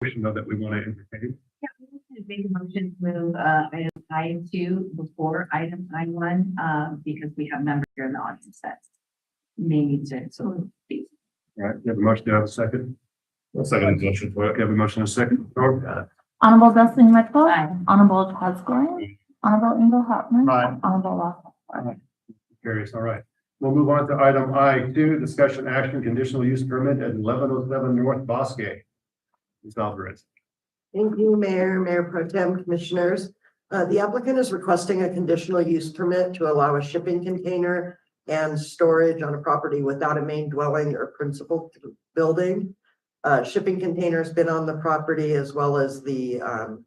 We know that we want to entertain. Yeah, we can make a motion to move item I2 before item I1 because we have members here in the audience that may need to. So please. All right, you have a motion, do you have a second? Second motion. Okay, you have a motion and a second. Honorable Dustin Whitfield. Aye. Honorable Todd Scoring. Honorable Ingo Hartman. Aye. Honorable Ross. Carries, all right. We'll move on to item I2, discussion action, conditional use permit at 1107 North Bosque. Ms. Alvarez. Thank you, Mayor Pro Tem, Commissioners. The applicant is requesting a conditional use permit to allow a shipping container and storage on a property without a main dwelling or principal building. Shipping container has been on the property as well as the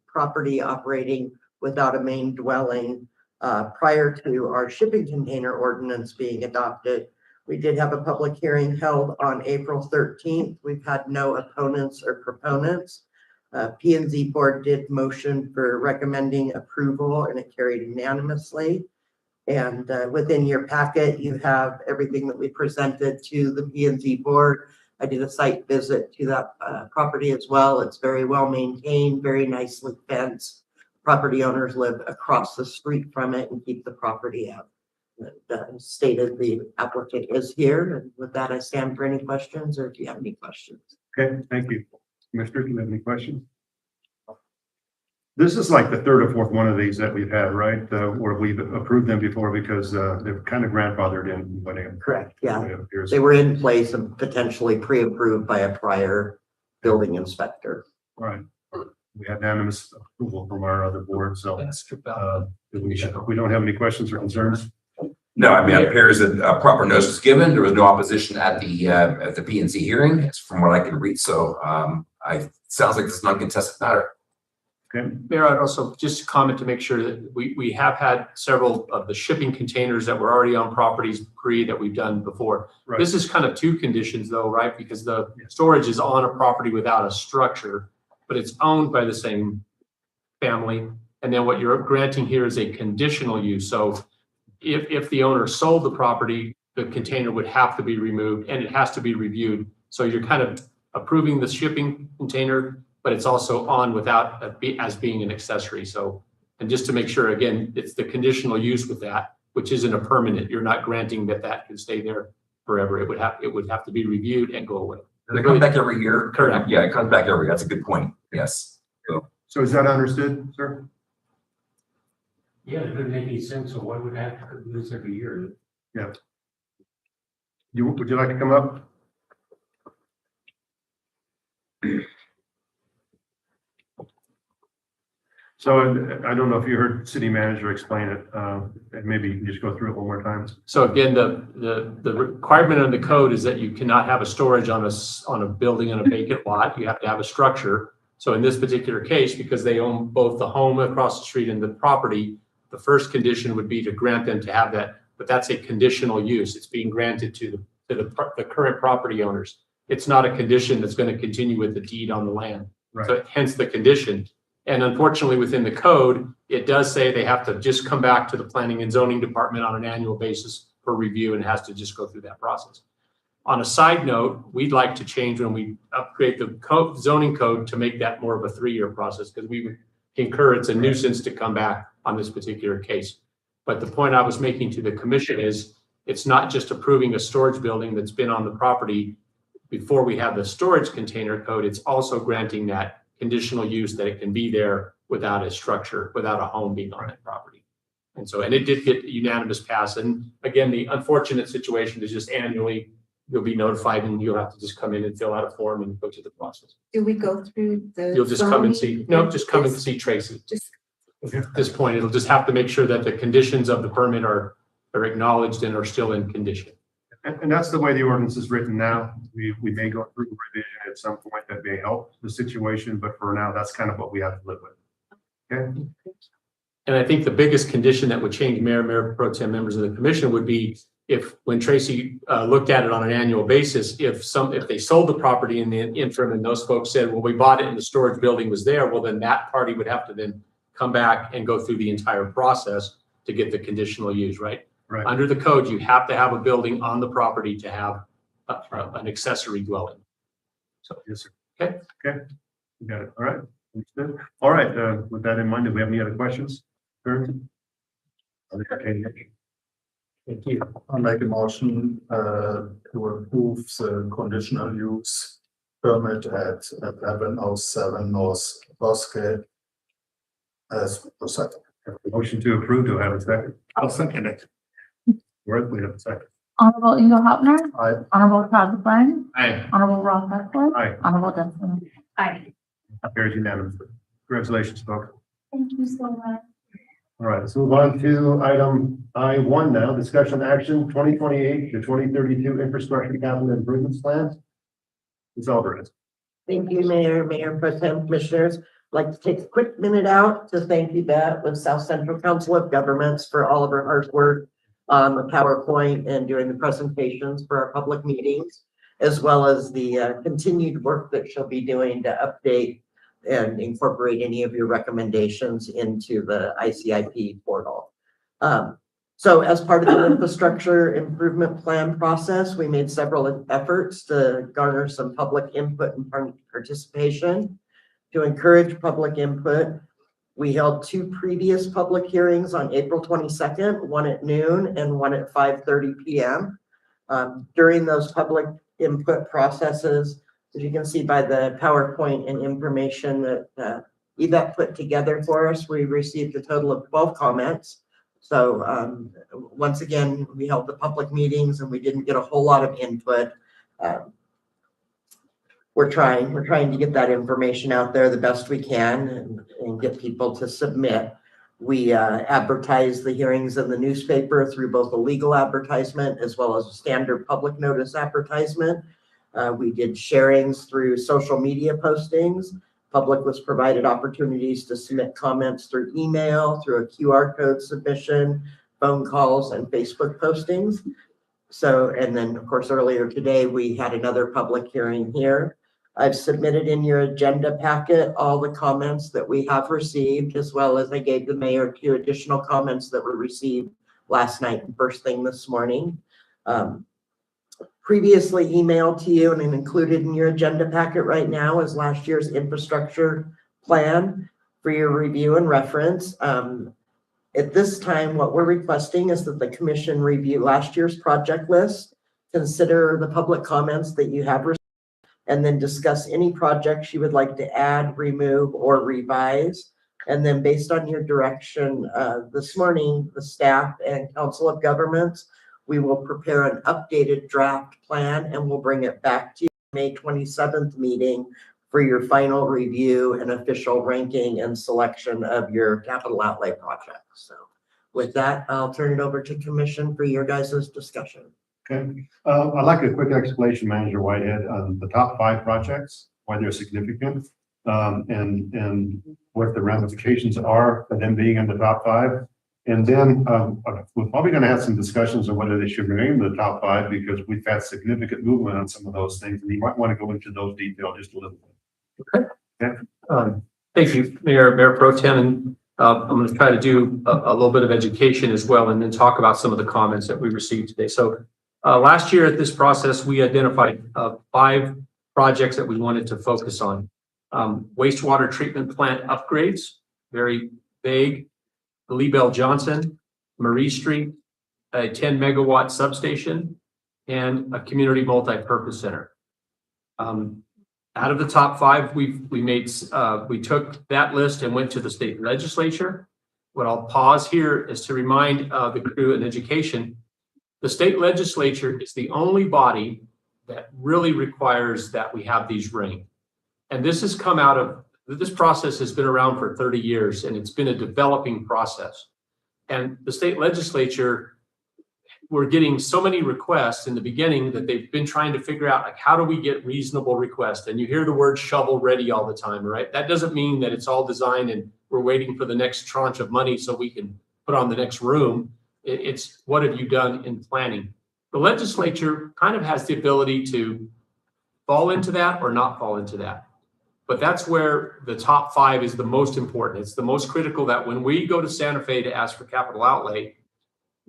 property operating without a main dwelling prior to our shipping container ordinance being adopted. We did have a public hearing held on April 13th. We've had no opponents or proponents. P&Z board did motion for recommending approval and it carried unanimously. And within your packet, you have everything that we presented to the P&Z board. I did a site visit to that property as well. It's very well maintained, very nicely fenced. Property owners live across the street from it and keep the property out. Stated the applicant is here, and with that, I stand for any questions, or do you have any questions? Okay, thank you. Commissioner, do you have any questions? This is like the third or fourth one of these that we've had, right? Where we've approved them before because they're kind of grandfathered in. Correct, yeah. They were in place and potentially pre-approved by a prior building inspector. Right. We had unanimous approval from our other board, so we don't have any questions or concerns. No, I mean, it appears that proper notice was given. There was no opposition at the P&Z hearing. It's from what I can read. So sounds like this is an uncontested matter. Okay. Mayor, I'd also just comment to make sure that we have had several of the shipping containers that were already on properties that we've done before. Right. This is kind of two conditions though, right? Because the storage is on a property without a structure, but it's owned by the same family. And then what you're granting here is a conditional use. So if the owner sold the property, the container would have to be removed and it has to be reviewed. So you're kind of approving the shipping container, but it's also on without as being an accessory. So, and just to make sure, again, it's the conditional use with that, which isn't a permanent. You're not granting that can stay there forever. It would have to be reviewed and go away. Does it come back every year? Correct. Yeah, it comes back every year. That's a good point. Yes. So is that understood, sir? Yeah, it doesn't make any sense, so why would I have to do this every year? Yeah. Would you like to come up? So I don't know if you heard city manager explain it, and maybe you can just go through it one more time. So again, the requirement of the code is that you cannot have a storage on a building in a vacant lot. You have to have a structure. So in this particular case, because they own both the home across the street and the property, the first condition would be to grant them to have that, but that's a conditional use. It's being granted to the current property owners. It's not a condition that's going to continue with the deed on the land. Right. So hence the condition. And unfortunately, within the code, it does say they have to just come back to the planning and zoning department on an annual basis for review and has to just go through that process. On a side note, we'd like to change when we upgrade the zoning code to make that more of a 3-year process because we would incur it's a nuisance to come back on this particular case. But the point I was making to the commission is it's not just approving a storage building that's been on the property before we have the storage container code. It's also granting that conditional use that it can be there without a structure, without a home being on that property. And so, and it did get unanimous pass. And again, the unfortunate situation is just annually you'll be notified and you'll have to just come in and fill out a form and go through the process. Do we go through the? You'll just come and zoning? see, no, just come and see Tracy. Just, At this point, it'll just have to make sure that the conditions of the permit are acknowledged and are still in condition. And that's the way the ordinance is written now. We may go through revision at some point that may help the situation, but for now, that's kind of what we have to live with. Okay. And I think the biggest condition that would change Mayor Pro Tem members of the commission would be if when Tracy looked at it on an annual basis, if they sold the property in the interim and those folks said, well, we bought it and the storage building was there, well, then that party would have to then come back and go through the entire process to get the conditional use, right? Right. Under the code, you have to have a building on the property to have an accessory dwelling. So, Yes, sir. okay. Okay. You got it. All right. Understood. All right. With that in mind, do we have any other questions? Karen? Okay. Thank you. I make a motion to approve the conditional use permit at 1107 North Bosque as presented. Motion to approve. Do I have a second? I'll second it. Worth, we have a second. Honorable Inga Hopner, Aye. Honorable Todd Glenn, Aye. Honorable Ralph Eckel, Aye. Honorable Dustin. Aye. Carries unanimously. Congratulations, folks. Thank you so much. All right, let's move on to item I1 now, discussion action 2028 to 2032 infrastructure capital improvements plans. Ms. Alvarez. Thank you, Mayor, Mayor Pro Tem, Commissioners. I'd like to take a quick minute out to thank Yvette with South Central Council of Governments for all of her hard work on the PowerPoint and doing the presentations for our public meetings, as well as the continued work that she'll be doing to update and incorporate any of your recommendations into the ICIP portal. So as part of the infrastructure improvement plan process, we made several efforts to garner some public input and participation. To encourage public input, we held 2 previous public hearings on April 22nd, one at noon and one at 5:30 p.m. During those public input processes, as you can see by the PowerPoint and information that Yvette put together for us, we received a total of 12 comments. So once again, we held the public meetings and we didn't get a whole lot of input. We're trying to get that information out there the best we can and get people to submit. We advertise the hearings in the newspaper through both a legal advertisement as well as a standard public notice advertisement. We did sharings through social media postings. Public was provided opportunities to submit comments through email, through a QR code submission, phone calls, and Facebook postings. So, and then of course, earlier today, we had another public hearing here. I've submitted in your agenda packet all the comments that we have received, as well as I gave the mayor 2 additional comments that were received last night and first thing this morning. Previously emailed to you and included in your agenda packet right now is last year's infrastructure plan for your review and reference. At this time, what we're requesting is that the commission review last year's project list, consider the public comments that you have received, and then discuss any projects you would like to add, remove, or revise. And then based on your direction this morning, the staff and Council of Governments, we will prepare an updated draft plan and we'll bring it back to you May 27th meeting for your final review and official ranking and selection of your capital outlay projects. So with that, I'll turn it over to Commission for your guys' discussion. Okay. I'd like a quick explanation, Manager Whitehead, on the top 5 projects, why they're significant, and what the ramifications are for them being in the top 5. And then we're probably going to have some discussions on whether they should remain in the top 5 because we've had significant movement on some of those things, and you might want to go into those details just a little bit. Okay. Thank you, Mayor Pro Tem. And I'm going to try to do a little bit of education as well, and then talk about some of the comments that we received today. So last year at this process, we identified 5 projects that we wanted to focus on. Wastewater treatment plant upgrades, very vague. Lee Bell Johnson, Marie Street, a 10 megawatt substation, and a community multi-purpose center. Out of the top 5, we took that list and went to the state legislature. What I'll pause here is to remind the crew in education, the state legislature is the only body that really requires that we have these ranked. And this has come out of this process has been around for 30 years and it's been a developing process. And the state legislature, we're getting so many requests in the beginning that they've been trying to figure out, like, how do we get reasonable requests? And you hear the word shovel ready all the time, right? That doesn't mean that it's all designed and we're waiting for the next tranche of money so we can put on the next room. It's what have you done in planning? The legislature kind of has the ability to fall into that or not fall into that. But that's where the top 5 is the most important. It's the most critical that when we go to Santa Fe to ask for capital outlay,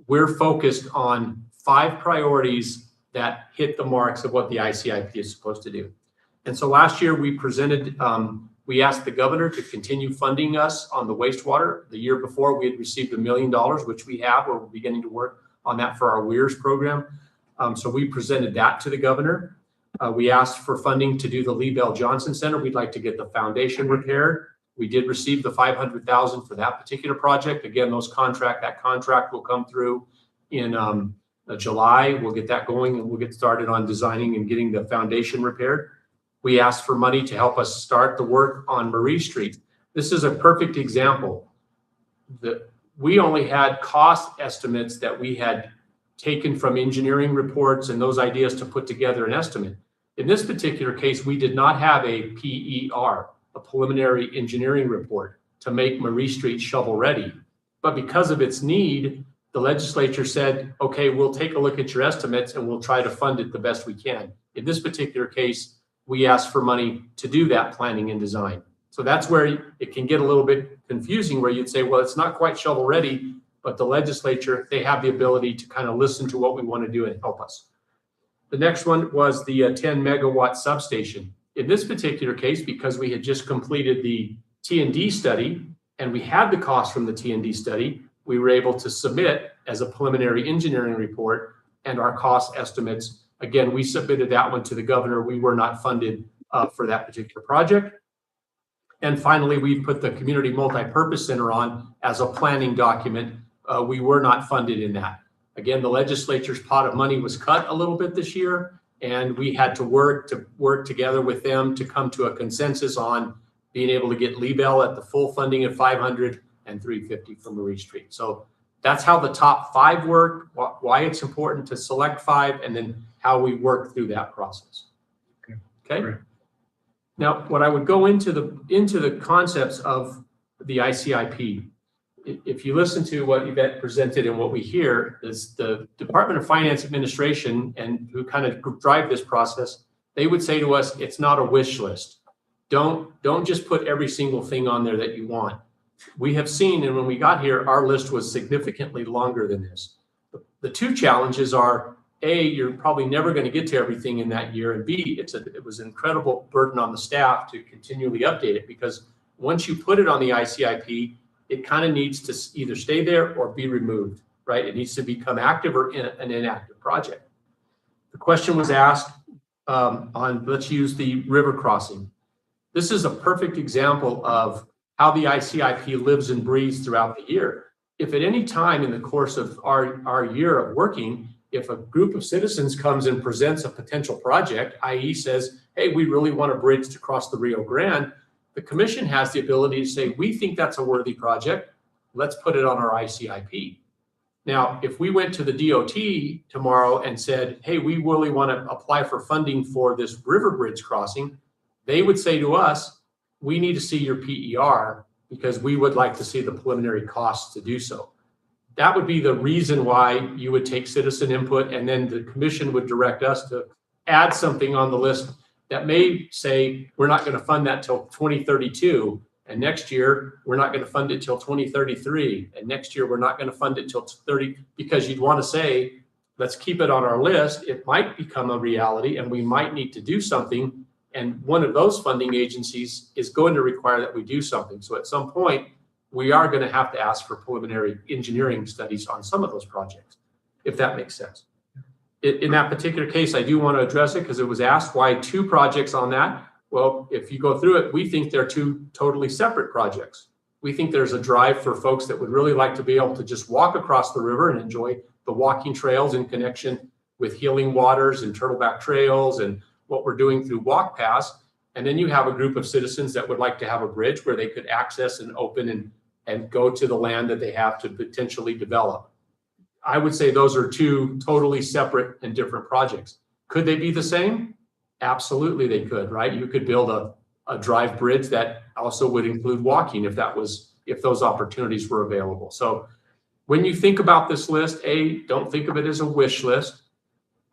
we're focused on 5 priorities that hit the marks of what the ICIP is supposed to do. And so last year we presented We asked the governor to continue funding us on the wastewater. The year before, we had received $1 million, which we have. We're beginning to work on that for our WEIRS program. So we presented that to the governor. We asked for funding to do the Lee Bell Johnson Center. We'd like to get the foundation repaired. We did receive the $500,000 for that particular project. Again, that contract will come through in July. We'll get that going and we'll get started on designing and getting the foundation repaired. We asked for money to help us start the work on Marie Street. This is a perfect example. We only had cost estimates that we had taken from engineering reports and those ideas to put together an estimate. In this particular case, we did not have a PER, a preliminary engineering report, to make Marie Street shovel ready. But because of its need, the legislature said, okay, we'll take a look at your estimates and we'll try to fund it the best we can. In this particular case, we asked for money to do that planning and design. So that's where it can get a little bit confusing, where you'd say, well, it's not quite shovel ready, but the legislature, they have the ability to kind of listen to what we want to do and help us. The next one was the 10 megawatt substation. In this particular case, because we had just completed the T&D study and we had the cost from the T&D study, we were able to submit as a preliminary engineering report and our cost estimates. Again, we submitted that one to the governor. We were not funded for that particular project. And finally, we put the Community Multipurpose Center on as a planning document. We were not funded in that. Again, the legislature's pot of money was cut a little bit this year, and we had to work together with them to come to a consensus on being able to get Lee Bell at the full funding of $500 and $350 for Marie Street. So that's how the top 5 work, why it's important to select 5, and then how we work through that process. Okay. Great. Now, what I would go into the concepts of the ICIP. If you listen to what Yvette presented and what we hear, is the Department of Finance Administration and who kind of drive this process, they would say to us, it's not a wish list. Don't just put every single thing on there that you want. We have seen, and when we got here, our list was significantly longer than this. The 2 challenges are, A, you're probably never going to get to everything in that year, and B, it was an incredible burden on the staff to continually update it, because once you put it on the ICIP, it kind of needs to either stay there or be removed, right? It needs to become active or an inactive project. The question was asked on, let's use the river crossing. This is a perfect example of how the ICIP lives and breathes throughout the year. If at any time in the course of our year of working, if a group of citizens comes and presents a potential project, i.e. says, hey, we really want a bridge to cross the Rio Grande, the commission has the ability to say, we think that's a worthy project. Let's put it on our ICIP. Now, if we went to the DOT tomorrow and said, hey, we really want to apply for funding for this river bridge crossing, they would say to us, we need to see your PER because we would like to see the preliminary costs to do so. That would be the reason why you would take citizen input, and then the commission would direct us to add something on the list that may say, we're not going to fund that till 2032. And next year, we're not going to fund it till 2033. And next year, we're not going to fund it till 30, because you'd want to say, let's keep it on our list. It might become a reality and we might need to do something. And one of those funding agencies is going to require that we do something. So at some point, we are going to have to ask for preliminary engineering studies on some of those projects, if that makes sense. In that particular case, I do want to address it because it was asked why 2 projects on that. Well, if you go through it, we think they're 2 totally separate projects. We think there's a drive for folks that would really like to be able to just walk across the river and enjoy the walking trails in connection with Healing Waters and Turtleback Trails and what we're doing through Walk Pass. And then you have a group of citizens that would like to have a bridge where they could access and open and go to the land that they have to potentially develop. I would say those are 2 totally separate and different projects. Could they be the same? Absolutely they could, right? You could build a drive bridge that also would include walking if those opportunities were available. So when you think about this list, don't think of it as a wish list,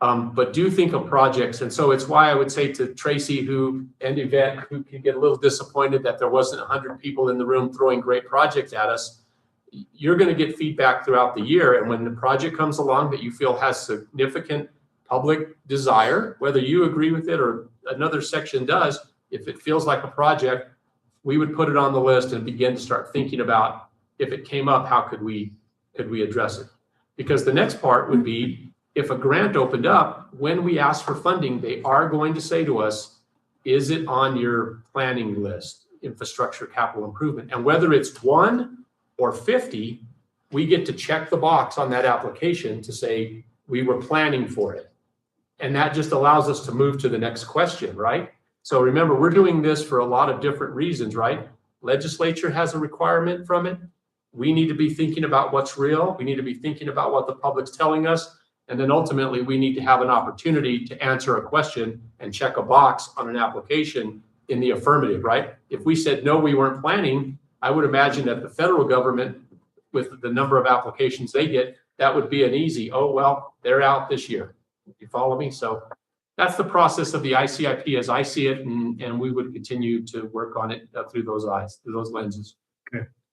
but do think of projects. And so it's why I would say to Tracy and Yvette, who can get a little disappointed that there wasn't 100 people in the room throwing great projects at us, you're going to get feedback throughout the year. And when the project comes along that you feel has significant public desire, whether you agree with it or another section does, if it feels like a project, we would put it on the list and begin to start thinking about if it came up, how could we address it? Because the next part would be if a grant opened up, when we ask for funding, they are going to say to us, is it on your planning list, infrastructure capital improvement? And whether it's 1 or 50, we get to check the box on that application to say we were planning for it. And that just allows us to move to the next question, right? So remember, we're doing this for a lot of different reasons, right? Legislature has a requirement from it. We need to be thinking about what's real. We need to be thinking about what the public's telling us. And then ultimately, we need to have an opportunity to answer a question and check a box on an application in the affirmative, right? If we said, no, we weren't planning, I would imagine that the federal government, with the number of applications they get, that would be an easy, oh, well, they're out this year. You follow me? So that's the process of the ICIP as I see it, and we would continue to work on it through those eyes, through those lenses.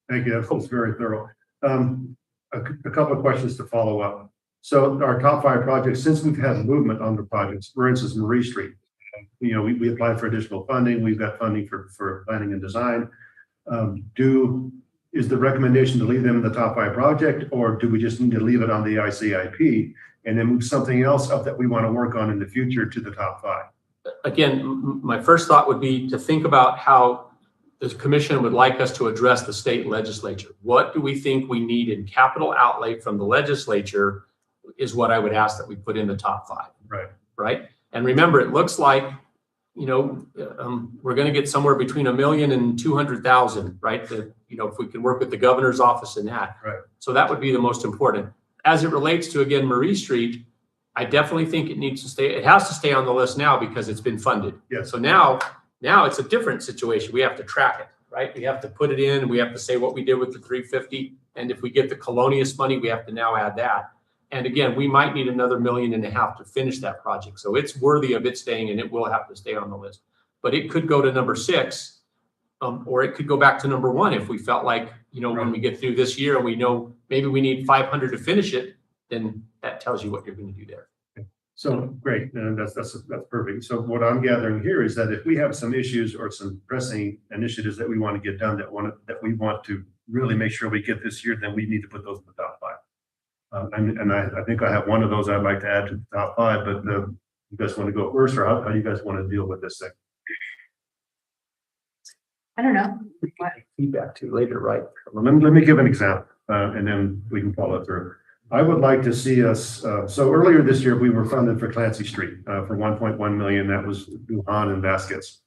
Thank you. That was very thorough. A couple of questions to follow up. So our top 5 projects, since we've had movement on the projects, for instance, Marie Street, we applied for additional funding. We've got funding for planning and design. Is the recommendation to leave them in the top 5 project, or do we just need to leave it on the ICIP and then move something else up that we want to work on in the future to the top 5? Again, my first thought would be to think about how the commission would like us to address the state legislature. What do we think we need in capital outlay from the legislature is what I would ask that we put in the top 5. Right. And remember, it looks like, we're going to get somewhere between $1 million and $200,000, right? If we can work with the governor's office in that. Right. So that would be the most important. As it relates to, again, Marie Street, I definitely think it needs to stay. It has to stay on the list now because it's been funded. Yes. So now it's a different situation. We have to track it, right? We have to put it in and we have to say what we did with the 350. And if we get the Colonius money, we have to now add that. And again, we might need another $1.5 million to finish that project. So it's worthy of it staying, and it will have to stay on the list. But it could go to number 6, or it could go back to number 1 if we felt like, when we get through this year and we know maybe we need 500 to finish it, then that tells you what you're going to do there. So great, and that's perfect. So what I'm gathering here is that if we have some issues or some pressing initiatives that we want to get done that we want to really make sure we get this year, then we need to put those in the top 5. And I think I have one of those I'd like to add to the top 5, but you guys want to go first, or how do you guys want to deal with this thing? I don't know. Feedback to later, right? Let me give an example, and then we can follow through. I would like to see us, so earlier this year, we were funded for Clancy Street for 1.1 million. That was Lujan and Vasquez.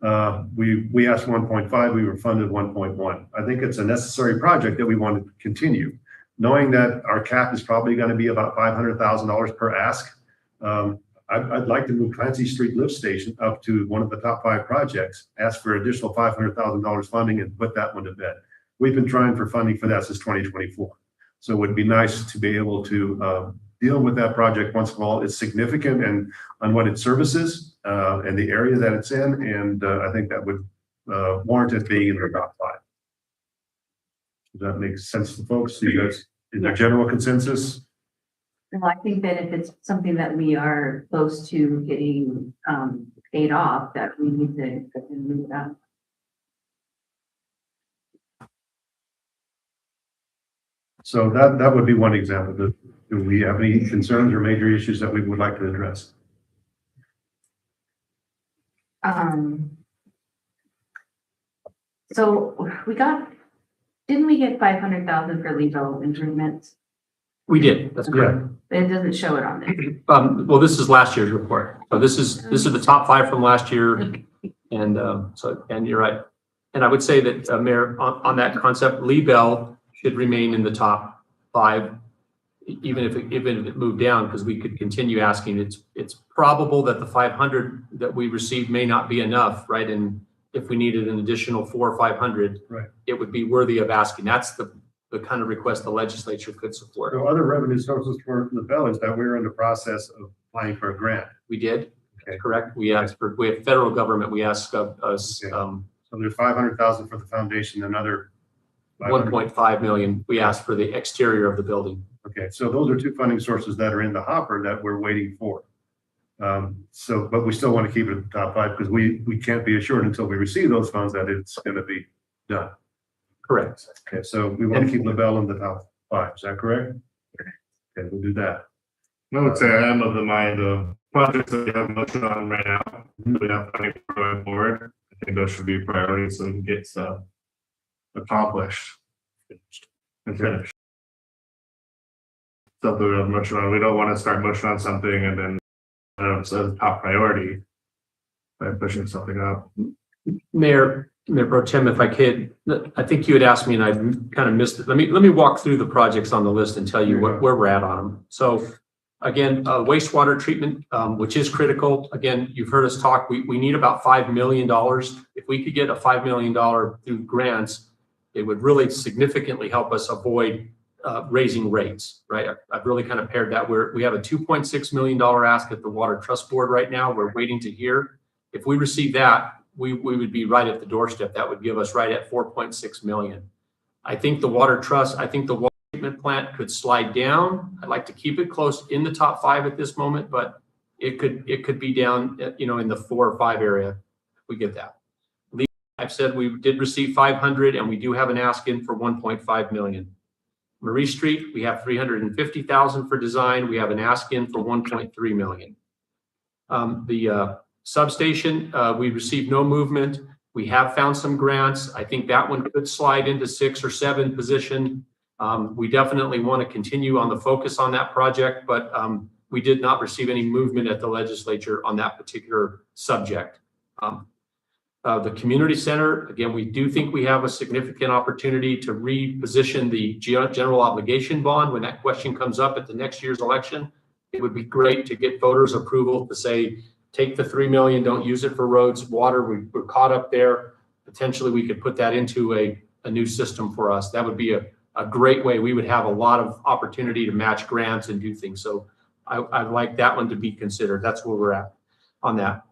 We asked 1.5, we were funded 1.1. I think it's a necessary project that we want to continue. Knowing that our cap is probably going to be about $500,000 per ask. I'd like to move Clancy Street Lift Station up to one of the top 5 projects, ask for additional $500,000 funding and put that one to bed. We've been trying for funding for that since 2024. So it would be nice to be able to deal with that project once and for all. It's significant and on what it services and the area that it's in. And I think that would warrant it being in the top 5. Does that make sense to folks? You guys, is there general consensus? Well, I think that if it's something that we are close to getting paid off, that we need to move it up. So that would be one example. Do we have any concerns or major issues that we would like to address? So didn't we get 500,000 for legal improvements? We did. That's correct. It doesn't show it on there. Well, this is last year's report. So this is the top 5 from last year. And and you're right. And I would say that Mayor, on that concept, Lee Bell should remain in the top 5, even if it moved down, because we could continue asking. It's probable that the 500 that we received may not be enough, right? And if we needed an additional 400 or 500, right, it would be worthy of asking. That's the kind of request the legislature could support. So other revenue sources for the Bell is that we're in the process of applying for a grant. We did. Okay. Correct. We have federal government. We asked us Okay. So there's 500,000 for the foundation, another 1.5 million. We asked for the exterior of the building. Okay, so those are 2 funding sources that are in the hopper that we're waiting for. So, but we still want to keep it at the top five because we can't be assured until we receive those funds that it's going to be done. Correct. Okay, so we want to keep LaBelle in the top five. Is that correct? Okay, we'll do that. I would say I am of the mind of projects that we have motion on right now, we have funding going forward. I think those should be priorities so we can get stuff accomplished. And finished. Something we have motion on, we don't want to start motion on something and then, it's a top priority by pushing something up. Mayor Pro Tem, if I could, I think you had asked me and I kind of missed it. Let me walk through the projects on the list and tell you where we're at on them. So again, wastewater treatment, which is critical. Again, you've heard us talk, we need about $5 million. If we could get a $5 million through grants, it would really significantly help us avoid raising rates, right? I've really kind of paired that. We have a $2.6 million ask at the Water Trust Board right now. We're waiting to hear. If we receive that, we would be right at the doorstep. That would give us right at 4.6 million. I think the Water Trust, I think the water treatment plant could slide down. I'd like to keep it close in the top five at this moment, but it could be down, in the 4 or 5 area. We get that. I've said we did receive 500 and we do have an ask in for 1.5 million. Marie Street, we have 350,000 for design. We have an ask in for 1.3 million. The substation, we received no movement. We have found some grants. I think that one could slide into 6 or 7 position. We definitely want to continue on the focus on that project, but we did not receive any movement at the legislature on that particular subject. The community center, again, we do think we have a significant opportunity to reposition the general obligation bond. When that question comes up at the next year's election, it would be great to get voters' approval to say, take the 3 million, don't use it for roads, water, we're caught up there. Potentially we could put that into a new system for us. That would be a great way. We would have a lot of opportunity to match grants and do things. So I'd like that one to be considered. That's where we're at on that.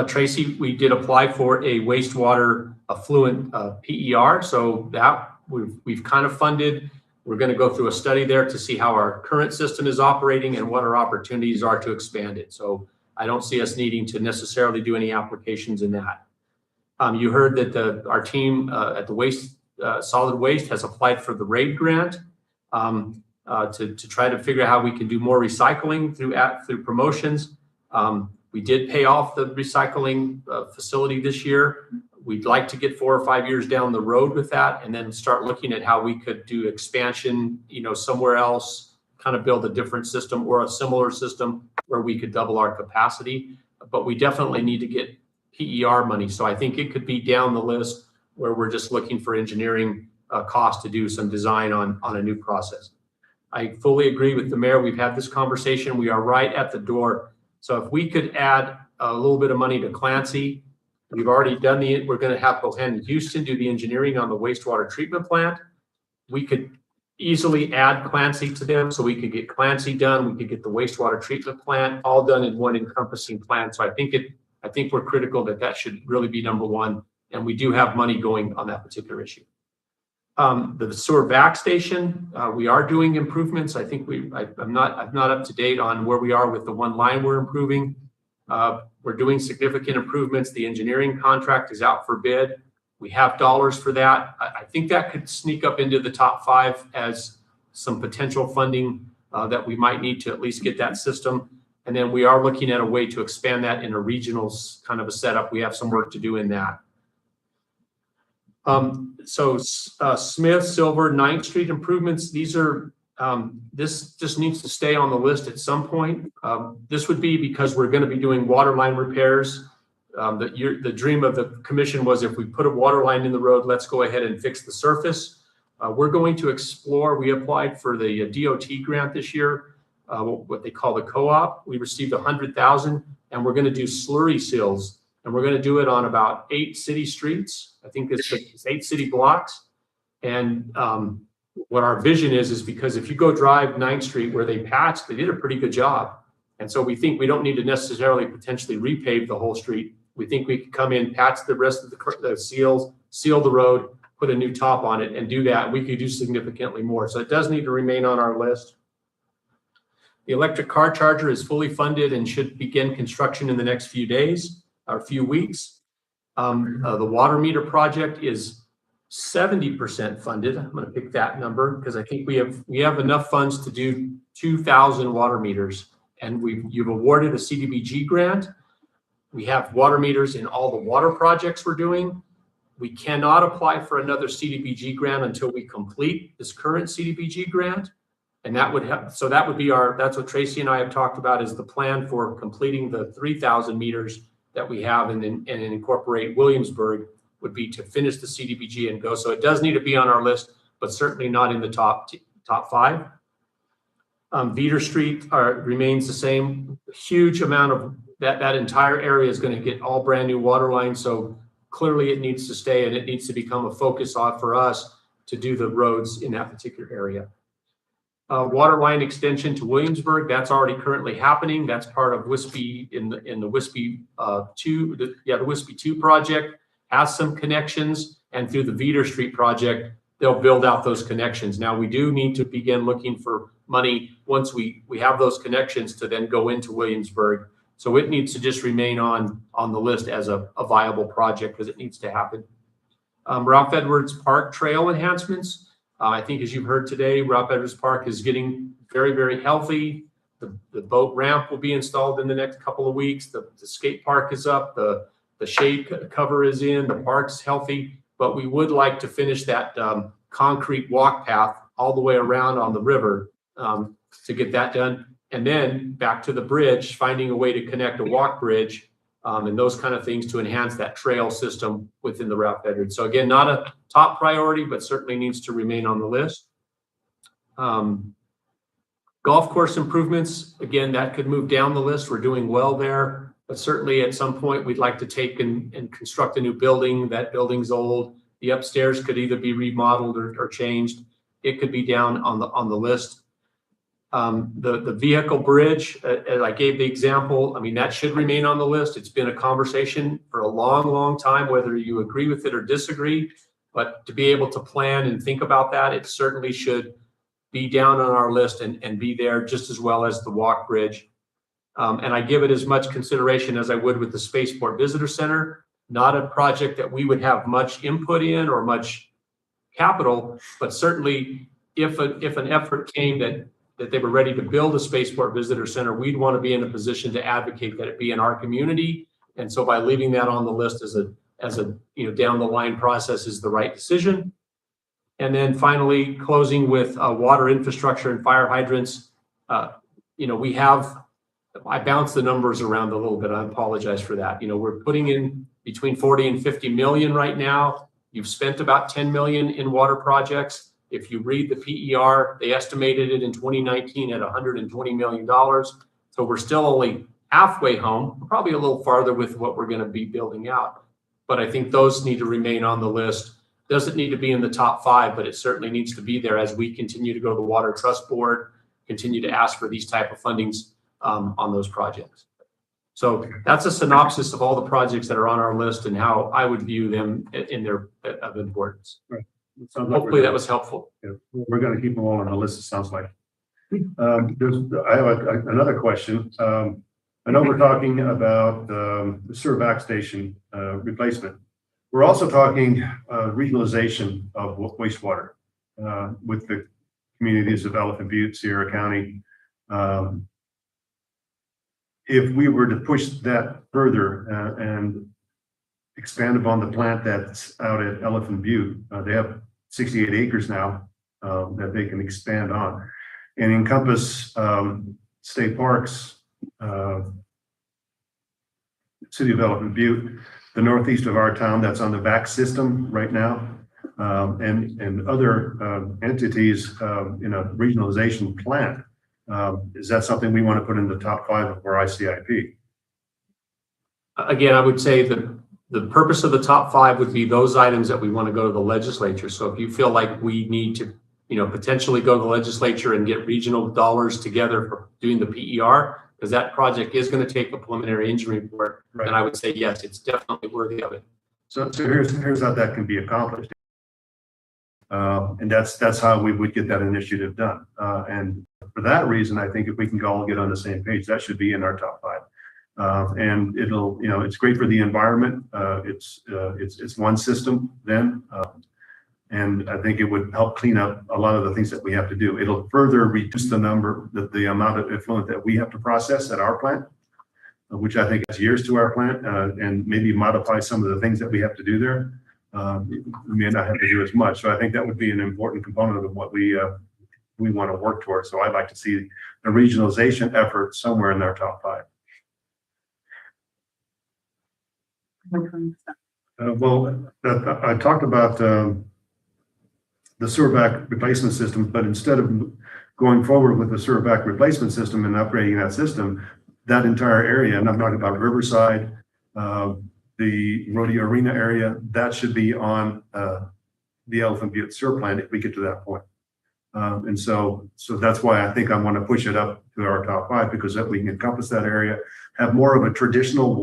Tracy, we did apply for a wastewater affluent PER. So that we've kind of funded. We're going to go through a study there to see how our current system is operating and what our opportunities are to expand it. So I don't see us needing to necessarily do any applications in that. You heard that our team at the solid waste has applied for the RAID grant to try to figure out how we can do more recycling through promotions. We did pay off the recycling facility this year. We'd like to get 4 or 5 years down the road with that and then start looking at how we could do expansion, somewhere else, kind of build a different system or a similar system where we could double our capacity. But we definitely need to get PER money. So I think it could be down the list where we're just looking for engineering cost to do some design on a new process. I fully agree with the mayor. We've had this conversation. We are right at the door. So if we could add a little bit of money to Clancy, we've already done we're going to have Bohannon and Houston do the engineering on the wastewater treatment plant. We could easily add Clancy to them so we could get Clancy done. We could get the wastewater treatment plant all done in one encompassing plan. So I think we're critical that should really be number one. And we do have money going on that particular issue. The sewer vac station, we are doing improvements. I think I'm not up to date on where we are with the one line we're improving. We're doing significant improvements. The engineering contract is out for bid. We have dollars for that. I think that could sneak up into the top 5 as some potential funding that we might need to at least get that system. And then we are looking at a way to expand that in a regional kind of a setup. We have some work to do in that. Smith, Silver, 9th Street improvements. These are, this just needs to stay on the list at some point. This would be because we're going to be doing water line repairs. The dream of the commission was if we put a water line in the road, let's go ahead and fix the surface. We're going to explore. We applied for the DOT grant this year, what they call the co-op. We received 100,000 and we're going to do slurry seals. And we're going to do it on about 8 city streets. I think it's 8 city blocks. And what our vision is because if you go drive 9th Street where they patched, they did a pretty good job. And so we think we don't need to necessarily potentially repave the whole street. We think we could come in, patch the rest of the seals, seal the road, put a new top on it and do that. We could do significantly more. So it does need to remain on our list. The electric car charger is fully funded and should begin construction in the next few days or few weeks. The water meter project is 70% funded. I'm going to pick that number because I think we have enough funds to do 2,000 water meters, and you've awarded a CDBG grant. We have water meters in all the water projects we're doing. We cannot apply for another CDBG grant until we complete this current CDBG grant. And that would have, so that would be that's what Tracy and I have talked about, is the plan for completing the 3,000 meters that we have and incorporate Williamsburg would be to finish the CDBG and go. So it does need to be on our list, but certainly not in the top 5. Veeder Street remains the same. Huge amount of that entire area is going to get all brand new water lines. So clearly it needs to stay, and it needs to become a focus for us to do the roads in that particular area. Water line extension to Williamsburg, that's already currently happening. That's part of WISPY in the WISPY 2, the WISPY 2 project has some connections, and through the Veeder Street project, they'll build out those connections. Now we do need to begin looking for money once we have those connections to then go into Williamsburg. So it needs to just remain on the list as a viable project because it needs to happen. Ralph Edwards Park trail enhancements. I think as you've heard today, Ralph Edwards Park is getting very, very healthy. The boat ramp will be installed in the next couple of weeks. The skate park is up. The shade cover is in. The park's healthy. But we would like to finish that concrete walk path all the way around on the river to get that done. And then back to the bridge, finding a way to connect a walk bridge and those kind of things to enhance that trail system within the Ralph Edwards. So again, not a top priority, but certainly needs to remain on the list. Golf course improvements, again, that could move down the list. We're doing well there, but certainly at some point we'd like to take and construct a new building. That building's old. The upstairs could either be remodeled or changed. It could be down on the list. The vehicle bridge, as I gave the example, I mean, that should remain on the list. It's been a conversation for a long, long time, whether you agree with it or disagree, but to be able to plan and think about that, it certainly should be down on our list and be there just as well as the walk bridge. And I give it as much consideration as I would with the Spaceport Visitor Center, not a project that we would have much input in or much capital, but certainly if an effort came that they were ready to build a Spaceport Visitor Center, we'd want to be in a position to advocate that it be in our community. And so by leaving that on the list as a down the line process is the right decision. And then finally, closing with water infrastructure and fire hydrants. I bounced the numbers around a little bit. I apologize for that. We're putting in between 40 and 50 million right now. You've spent about 10 million in water projects. If you read the PER, they estimated it in 2019 at $120 million. So we're still only halfway home, we're probably a little farther with what we're going to be building out. But I think those need to remain on the list. Doesn't need to be in the top 5, but it certainly needs to be there as we continue to go to the Water Trust Board, continue to ask for these type of fundings on those projects. So that's a synopsis of all the projects that are on our list and how I would view them in their of importance. Right. Hopefully that was helpful. Yeah, we're going to keep them all on the list, it sounds like. I have another question. I know we're talking about the sewer back station replacement. We're also talking regionalization of wastewater with the communities of Elephant Butte, Sierra County. If we were to push that further and expand upon the plant that's out at Elephant Butte, they have 68 acres now that they can expand on and encompass state parks, City of Elephant Butte, the northeast of our town that's on the back system right now, and other entities in a regionalization plan. Is that something we want to put in the top 5 of our ICIP? Again, I would say that the purpose of the top 5 would be those items that we want to go to the legislature. So if you feel like we need to, potentially go to the legislature and get regional dollars together for doing the PER, because that project is going to take a preliminary engineering report, right. And I would say, yes, it's definitely worthy of it. So here's how that can be accomplished. And that's how we would get that initiative done. And for that reason, I think if we can all get on the same page, that should be in our top 5. And it'll, it's great for the environment. It's one system then. And I think it would help clean up a lot of the things that we have to do. It'll further reduce the amount of effluent that we have to process at our plant, which I think is years to our plant, and maybe modify some of the things that we have to do there. We may not have to do as much. So I think that would be an important component of what we want to work towards. So I'd like to see a regionalization effort somewhere in our top 5. I talked about the sewer back replacement system, but instead of going forward with the sewer back replacement system and upgrading that system, that entire area, and I'm talking about Riverside, the Rodeo Arena area, that should be on the Elephant Butte sewer plant if we get to that point. And so that's why I think I want to push it up to our top 5, because that we can encompass that area, have more of a traditional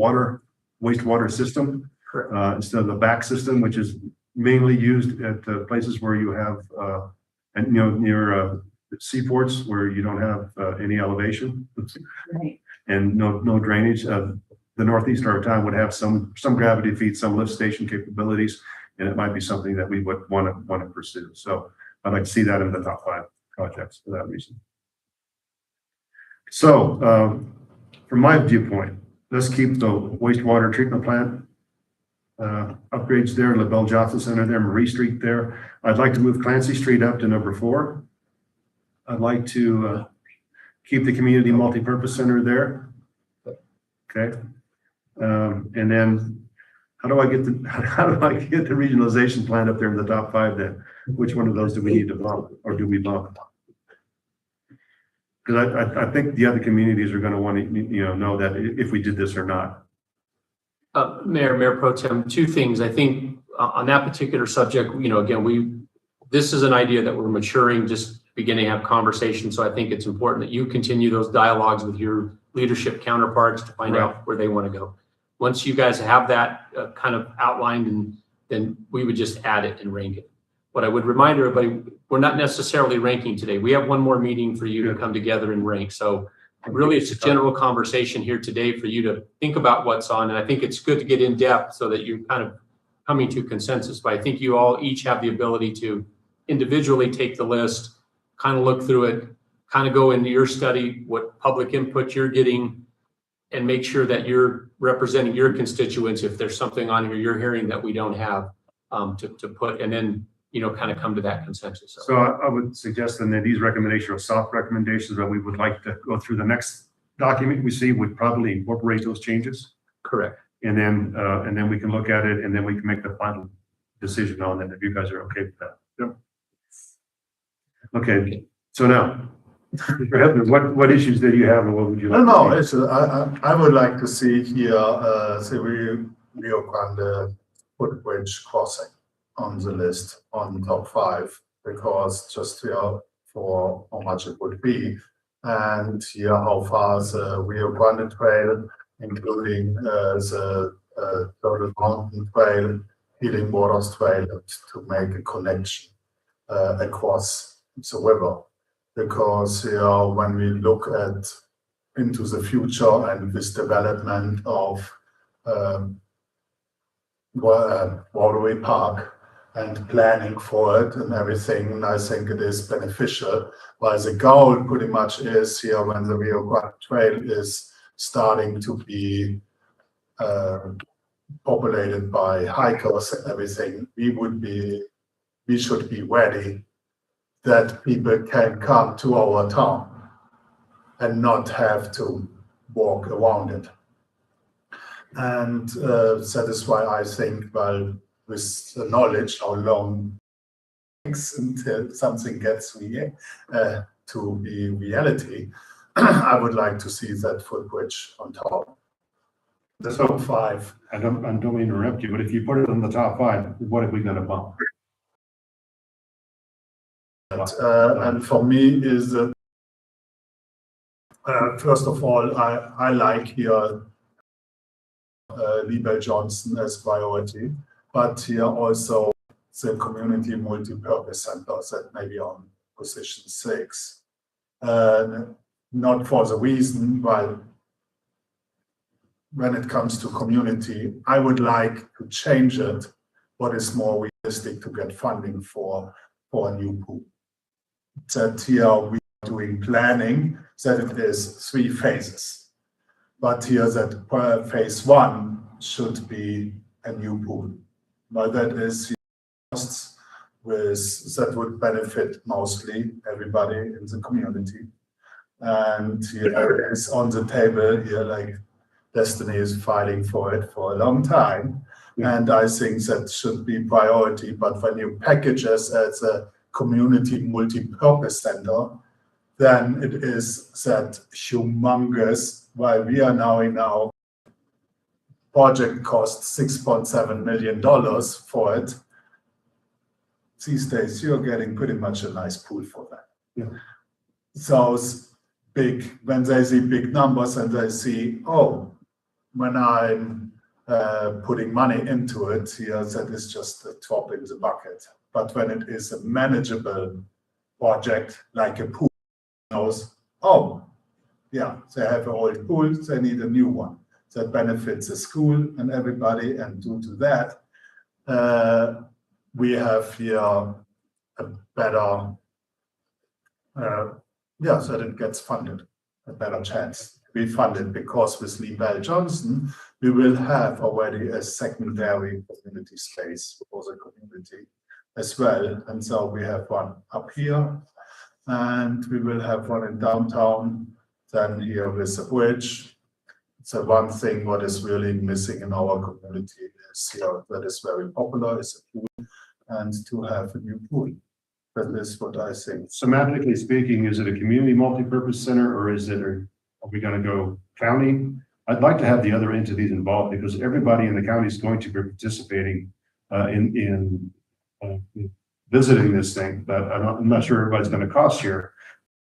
wastewater system instead of the back system, which is mainly used at places where you have, near seaports where you don't have any elevation. Right. And no drainage. The northeast of our town would have some gravity feed, some lift station capabilities, and it might be something that we would want to pursue. So I'd like to see that in the top 5 projects for that reason. So from my viewpoint, let's keep the wastewater treatment plant upgrades there, LaBelle Johnson Center there, Marie Street there. I'd like to move Clancy Street up to number 4. I'd like to keep the community multipurpose center there. Okay. And then how do I get the regionalization plan up there in the top 5 then? Which one of those do we need to bump, or do we bump? Because I think the other communities are going to want to know that if we did this or not. Mayor Pro Tem, 2 things. I think on that particular subject, again, this is an idea that we're maturing, just beginning to have conversations. So I think it's important that you continue those dialogues with your leadership counterparts to find out where they want to go. Once you guys have that kind of outlined, and then we would just add it and rank it. What I would remind everybody, we're not necessarily ranking today. We have one more meeting for you to come together and rank. So really, it's a general conversation here today for you to think about what's on. And I think it's good to get in depth so that you're kind of coming to consensus. But I think you all each have the ability to individually take the list, kind of look through it, kind of go into your study, what public input you're getting, and make sure that you're representing your constituents. If there's something on here you're hearing that we don't have to put, and then kind of come to that consensus. So I would suggest then that these recommendations are soft recommendations, but we would like to go through the next document we see would probably incorporate those changes. Correct. And then we can look at it, and then we can make the final decision on it if you guys are okay with that. Yep. Okay. So now, what issues did you have, and what would you like? No, it's I would like to see here the Rio Grande footbridge crossing on the list on top 5, because just here for how much it would be, and here how far the Rio Grande Trail, including the Turtle Mountain Trail, Healing Waters Trail, to make a connection across the river. Because when we look into the future and this development of Waterway Park and planning for it and everything, I think it is beneficial. While the goal pretty much is here, when the Rio Grande Trail is starting to be populated by hikers and everything, we should be ready that people can come to our town and not have to walk around it. And that is why I think, well, with the knowledge how long it takes until something gets to be reality, I would like to see that footbridge on top. The top 5. I don't mean to interrupt you, but if you put it in the top 5, what are we going to bump? And for me is that first of all, I like here LaBelle Johnson as priority, but here also the community multi-purpose centers that may be on position 6. Not for the reason why when it comes to community, I would like to change it. What is more realistic to get funding for a new pool? That here we are doing planning, that it is 3 phases. But here that phase 1 should be a new pool. But that is costs that would benefit mostly everybody in the community. And here is on the table here, like Destiny is fighting for it for a long time. And I think that should be priority. But when you package us as a community multi-purpose center, then it is that humongous, while we are now in our project cost $6.7 million for it. These days, you're getting pretty much a nice pool for that. Yeah. So it's big, when they see big numbers and they see, oh, when I'm putting money into it, here, that is just a drop in the bucket. But when it is a manageable project, like a pool, knows, oh, yeah, they have an old pool, they need a new one. That benefits the school and everybody, and due to that, we have here a better, that it gets funded, a better chance to be funded, because with Lee Bell Johnson, we will have already a secondary community space for the community as well. And so we have one up here, and we will have one in downtown, then here with the bridge. So one thing what is really missing in our community is here, that is very popular, is a pool, and to have a new pool. That is what I think. Semantically speaking, is it a community multipurpose center, or is it, are we gonna go county? I'd like to have the other entities involved, because everybody in the county is going to be participating in visiting this thing, but I'm not sure everybody's gonna cost share.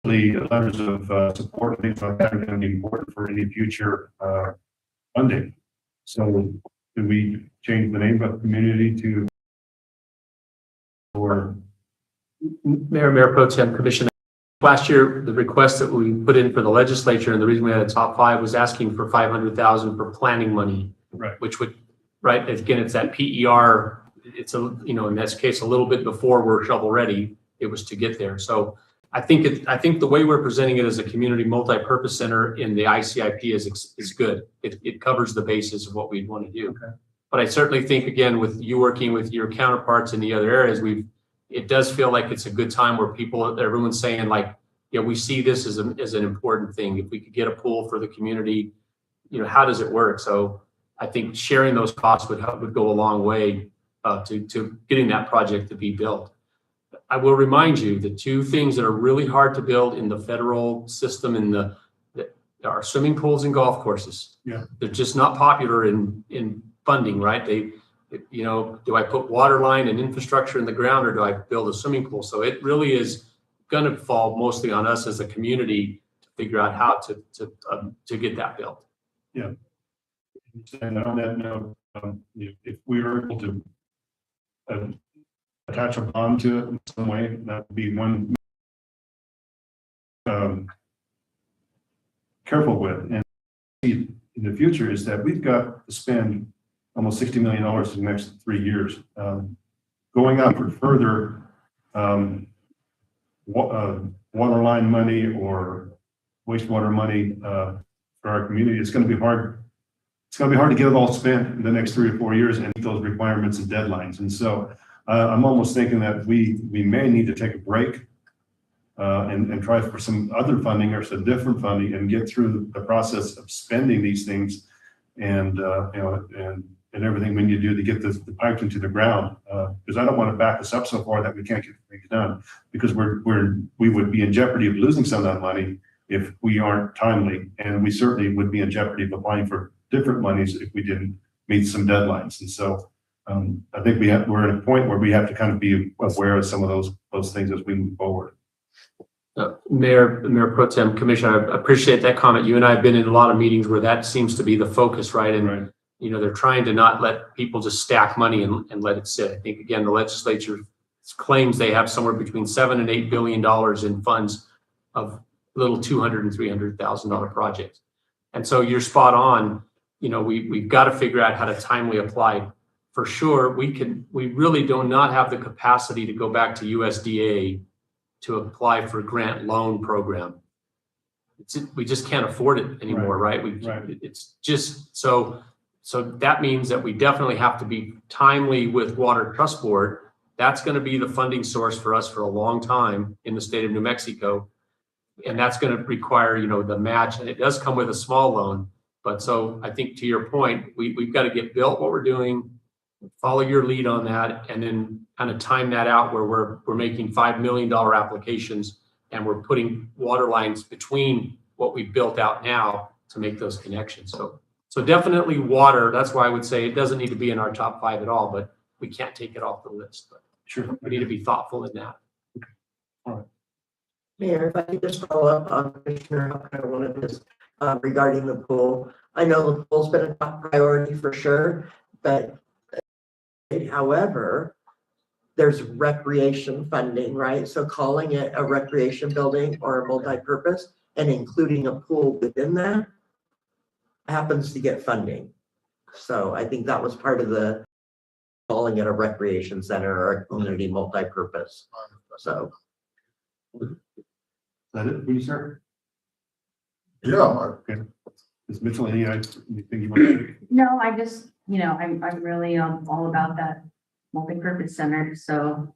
The letters of support, things like that are going to be important for any future funding. So do we change the name of community to, or? Mayor Pro Tem Commissioner, last year, the request that we put in for the legislature, and the reason we had a top 5 was asking for $500,000 for planning money. Right. Which would, right, again, it's that PER, it's a, in this case, a little bit before we're shovel ready, it was to get there. So I think the way we're presenting it as a community multi-purpose center in the ICIP is good. It covers the basis of what we'd want to do. Okay. But I certainly think, again, with you working with your counterparts in the other areas, it does feel like it's a good time where everyone's saying, like, yeah, we see this as an important thing. If we could get a pool for the community, how does it work? So I think sharing those costs would go a long way to getting that project to be built. I will remind you, the 2 things that are really hard to build in the federal system are swimming pools and golf courses. Yeah. They're just not popular in funding, right? Do I put water line and infrastructure in the ground, or do I build a swimming pool? So it really is going to fall mostly on us as a community to figure out how to get that built. Yeah. And on that note, if we were able to attach a bond to it in some way, that would be one careful with. And in the future is that we've got to spend almost $60 million in the next 3 years. Going out for further water line money or wastewater money for our community, it's going to be hard. It's going to be hard to get it all spent in the next 3 or 4 years and meet those requirements and deadlines. And so I'm almost thinking that we may need to take a break and try for some other funding or some different funding and get through the process of spending these things and everything we need to do to get the pipe into the ground. Because I don't want to back us up so far that we can't get things done, because we would be in jeopardy of losing some of that money if we aren't timely, and we certainly would be in jeopardy of applying for different monies if we didn't meet some deadlines. And so I think we're at a point where we have to kind of be aware of some of those things as we move forward. Mayor Pro Tem Commissioner, I appreciate that comment. You and I have been in a lot of meetings where that seems to be the focus, right? And Right. they're trying to not let people just stack money and let it sit. I think, again, the legislature claims they have somewhere between $7 and $8 billion in funds of little $200,000 and $300,000 projects. And so you're spot on. We've got to figure out how to timely apply. For sure, we really do not have the capacity to go back to USDA to apply for grant loan program. We just can't afford it anymore, right? It's just so that means that we definitely have to be timely with Water Trust Board. That's going to be the funding source for us for a long time in the state of New Mexico. And that's going to require, the match, and it does come with a small loan. But so I think to your point, we've got to get built what we're doing, follow your lead on that, and then kind of time that out where we're making $5 million applications and we're putting water lines between what we built out now to make those connections. So definitely water. That's why I would say it doesn't need to be in our top 5 at all, but we can't take it off the list. But Sure. we need to be thoughtful in that. Mayor, if I could just follow up on Commissioner Huffner, one of his, regarding the pool. I know the pool's been a top priority for sure, but however, there's recreation funding, right? So calling it a recreation building or a multi-purpose and including a pool within that happens to get funding. So I think that was part of the calling it a recreation center or a community multi-purpose. So. Is that it, please, sir? Yeah, Okay. Ms. Mitchell, anything you want to say? No, I just, I'm really all about that multi-purpose center. So,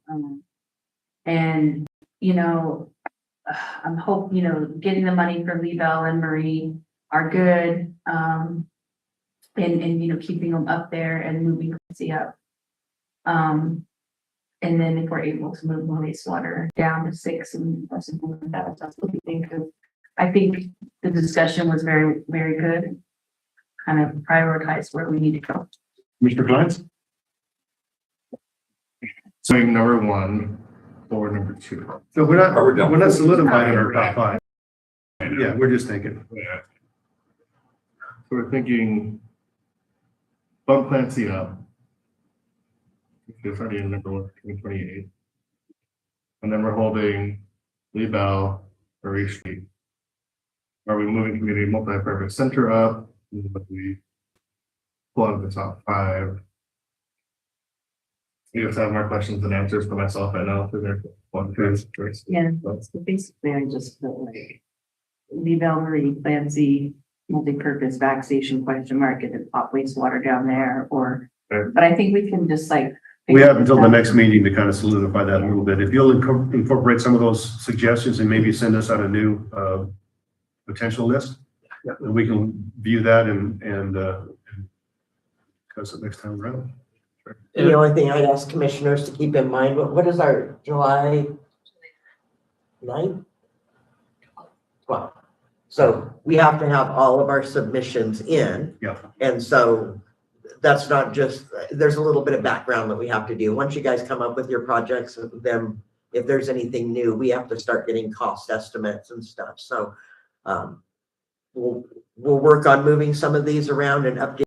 and, I'm hoping, getting the money for Lee Bell and Marie are good. And keeping them up there and moving Quincy up. And then if we're able to move the wastewater down to 6 and something like that, that's what we think of. I think the discussion was very, very good. Kind of prioritize where we need to go. Mr. Glantz? So number 1 or number 2. So we're not solidifying our top 5. Yeah. Yeah, we're just thinking. Yeah. So we're thinking bump Clancy up. It's already in number 2028. And then we're holding Lee Bell, Marie Street. Are we moving community multi-purpose center up? We pull out the top 5. You guys have more questions and answers for myself right now. Yeah, so basically I just felt like Lee Bell, Marie, Clancy, multi-purpose back station question mark and then pop wastewater down there but I think we can just We have until the next meeting to kind of solidify that a little bit. If you'll incorporate some of those suggestions and maybe send us out a new potential list, and we can view that and discuss it next time around. The only thing I'd ask commissioners to keep in mind, what is our July 9th? Well, so we have to have all of our submissions in. Yeah. And so that's not just, there's a little bit of background that we have to do. Once you guys come up with your projects, then if there's anything new, we have to start getting cost estimates and stuff. So we'll work on moving some of these around and updating.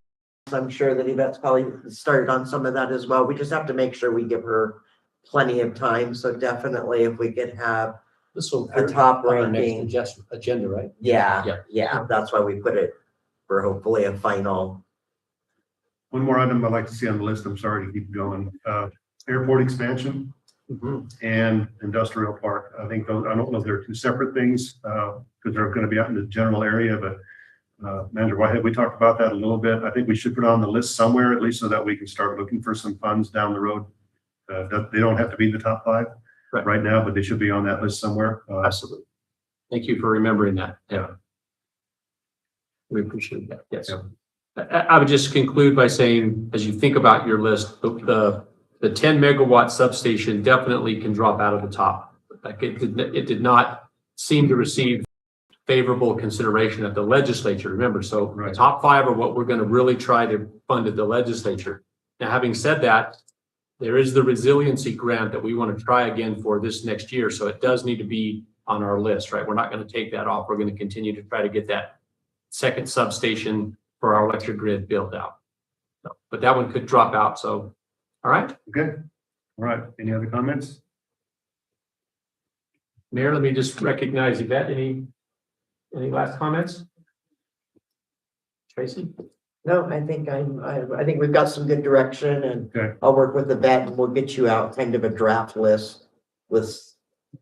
I'm sure that Yvette's probably started on some of that as well. We just have to make sure we give her plenty of time. So definitely if we could have This will a top on our next ranking. agenda, right? Yeah, that's why we put it for hopefully a final. One more item I'd like to see on the list. I'm sorry to keep going. Airport expansion and industrial park. I think those, I don't know if they're 2 separate things because they're going to be out in the general area, but Manager Whitehead, we talked about that a little bit. I think we should put it on the list somewhere, at least so that we can start looking for some funds down the road. They don't have to be the top 5 right now, but they should be on that list somewhere. Absolutely. Thank you for remembering that. Yeah. We appreciate that. Yes. I would just conclude by saying, as you think about your list, the 10 megawatt substation definitely can drop out of the top. Like it did not seem to receive favorable consideration at the legislature. Remember, so the top 5 are what we're going to really try to fund at the legislature. Now, having said that, there is the resiliency grant that we want to try again for this next year. So it does need to be on our list, right? We're not going to take that off. We're going to continue to try to get that second substation for our electric grid built out. but that one could drop out. So, all right, Okay, all right, any other comments? Mayor, let me just recognize Yvette. Any last comments? Tracy? No, I think I think we've got some good direction and Okay. I'll work with the vet and we'll get you out kind of a draft list with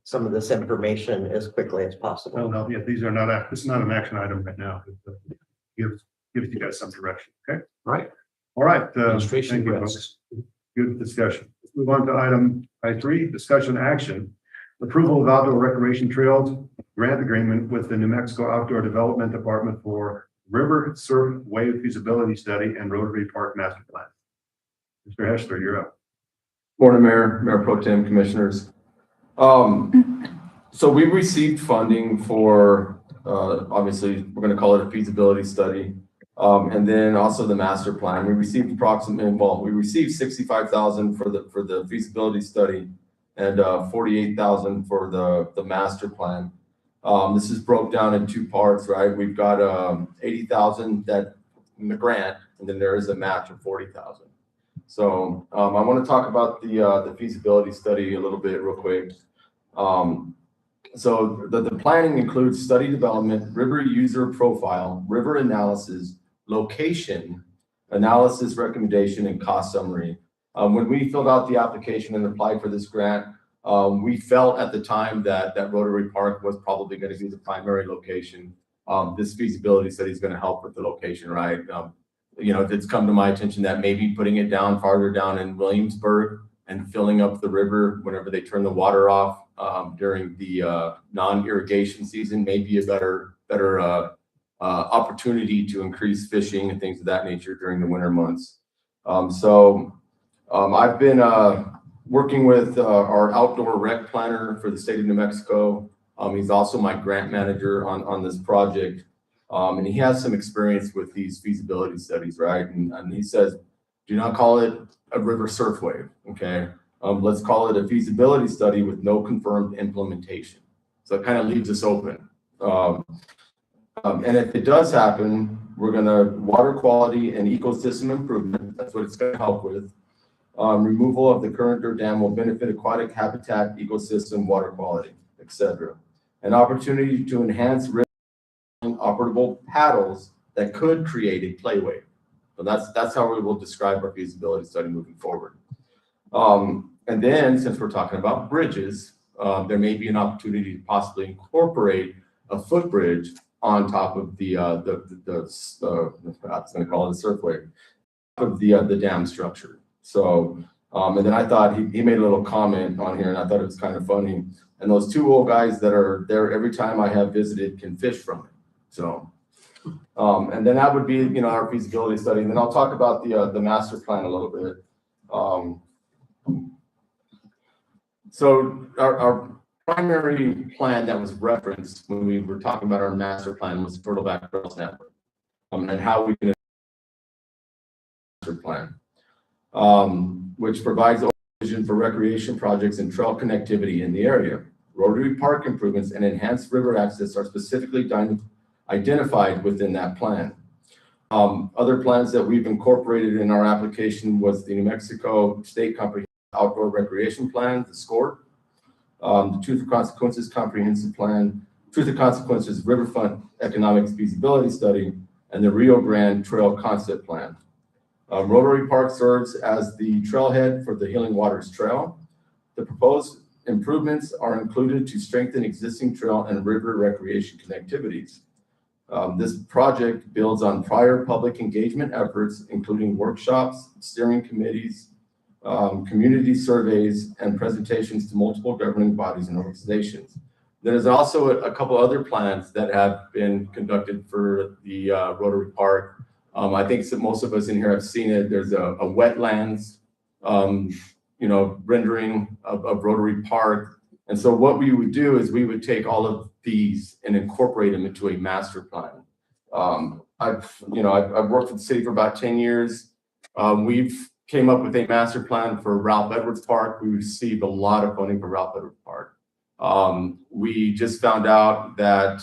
some of this information as quickly as possible. Well, no, yeah, these are not, this is not an action item right now. Gives you guys some direction, okay? Right. All right. Administration thank you, rests. folks. Good discussion. Let's move on to item I3, discussion action. Approval of outdoor recreation trails grant agreement with the New Mexico Outdoor Development Department for River Surf Wave Feasibility Study and Rotary Park Master Plan. Mr. Hessler, you're up. Morning, Mayor Pro Tem, Commissioners. So we received funding for, obviously, we're going to call it a feasibility study. And then also the master plan. We received we received $65,000 for the feasibility study and $48,000 for the master plan. This is broke down in two parts, right? We've got $80,000 that in the grant, and then there is a match of $40,000. So I want to talk about the feasibility study a little bit real quick. So the planning includes study development, river user profile, river analysis, location, analysis recommendation, and cost summary. When we filled out the application and applied for this grant, we felt at the time that Rotary Park was probably going to be the primary location. This feasibility study is going to help with the location, right? You know, it's come to my attention that maybe putting it down farther down in Williamsburg and filling up the river whenever they turn the water off during the non-irrigation season may be a better opportunity to increase fishing and things of that nature during the winter months. I've been working with our outdoor rec planner for the state of New Mexico. He's also my grant manager on this project. And he has some experience with these feasibility studies, right? And he says, do not call it a river surf wave, okay? Let's call it a feasibility study with no confirmed implementation. So it kind of leaves us open. And if it does happen, we're gonna water quality and ecosystem improvement, that's what it's gonna help with. Removal of the current or dam will benefit aquatic habitat, ecosystem, water quality, etc. An opportunity to enhance operable paddles that could create a play wave. So that's how we will describe our feasibility study moving forward. And then since we're talking about bridges, there may be an opportunity to possibly incorporate a footbridge on top of I was going to call it a surf wave, of the dam structure. So, and then I thought he made a little comment on here, and I thought it was kind of funny. And those two old guys that are there every time I have visited can fish from it. So, and then that would be, you know, our feasibility study. And then I'll talk about the master plan a little bit. So our primary plan that was referenced when we were talking about our master plan was Turtleback Trails Network, and how we can master plan, which provides a vision for recreation projects and trail connectivity in the area. Rotary Park improvements and enhanced river access are specifically identified within that plan. Other plans that we've incorporated in our application was the New Mexico State Comprehensive Outdoor Recreation Plan, the SCORP, the Truth or Consequences Comprehensive Plan, Truth or Consequences Riverfront Economic Feasibility Study, and the Rio Grande Trail Concept Plan. Rotary Park serves as the trailhead for the Healing Waters Trail. The proposed improvements are included to strengthen existing trail and river recreation connectivities. This project builds on prior public engagement efforts, including workshops, steering committees, community surveys, and presentations to multiple governing bodies and organizations. There's also a couple other plans that have been conducted for the Rotary Park. I think most of us in here have seen it. There's a wetlands, you know, rendering of Rotary Park. And so what we would do is we would take all of these and incorporate them into a master plan. I've worked with the city for about 10 years. We've came up with a master plan for Ralph Edwards Park. We received a lot of funding for Ralph Edwards Park. We just found out that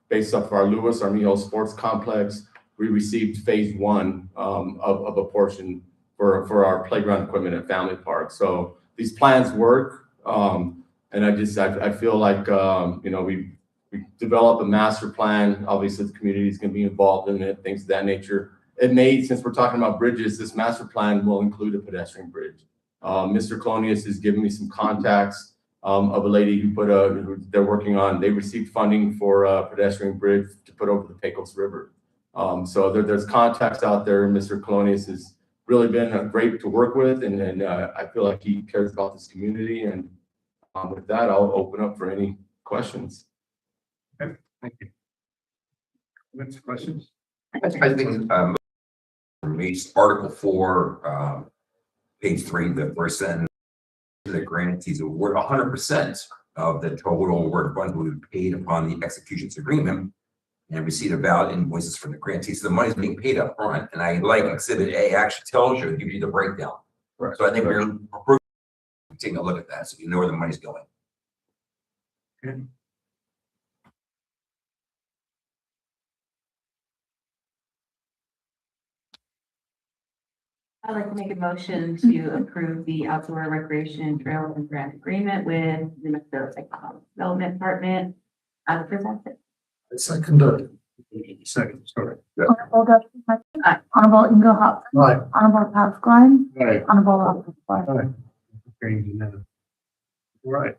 based off of our Lewis Armijo Sports Complex, we received phase 1 of a portion for our playground equipment at Family Park. So these plans work. And I feel like, you know, we develop a master plan. Obviously, the community is going to be involved in it, things of that nature. It may, since we're talking about bridges, this master plan will include a pedestrian bridge. Mr. Colonius has given me some contacts of a lady who they're working on. They received funding for a pedestrian bridge to put over the Pecos River. So there's contacts out there. Mr. Colonius has really been great to work with, and I feel like he cares about this community. And with that, I'll open up for any questions. Thank you. Next questions? I think, Article 4, page 3, the first sentence, the grantees award 100% of the total award funds will be paid upon the executions agreement and receipt of valid invoices from the grantees. So the money's being paid up front, and I like Exhibit A actually tells you, gives you the breakdown. Right. So I think we're taking a look at that, so you know where the money's going. Okay. I'd like to make a motion to approve the outdoor recreation and trail and grant agreement with the Minnesota Economic Development Department. As presented. Second. Second, sorry. Honorable Dustin Martin. Aye. Honorable Ingo Hopson. Aye. Honorable Pat Klein. Right. Honorable Robert Clark. All right,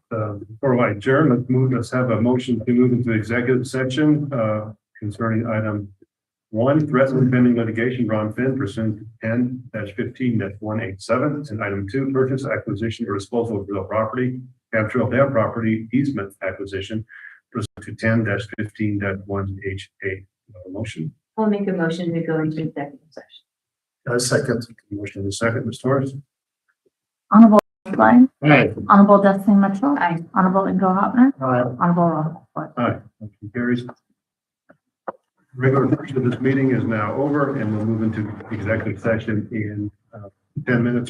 before I adjourn, let's have a motion to move into executive section concerning item 1, threats and pending litigation, Ron Finn, pursuant to 10-15-187, and item 2, purchase, acquisition, or disposal of real property, capture of their property, easement acquisition, pursuant to 10-15-1H8. Motion. I'll make a motion to go into executive session. Second. Motion is second, Ms. Torres. Honorable Klein. Aye. Honorable Dustin Mitchell. Aye. Honorable Ingo Hopner. Aye. Honorable Robert Clark. Aye. Motion carries. Regular portion of this meeting is now over, and we'll move into executive session in 10 minutes.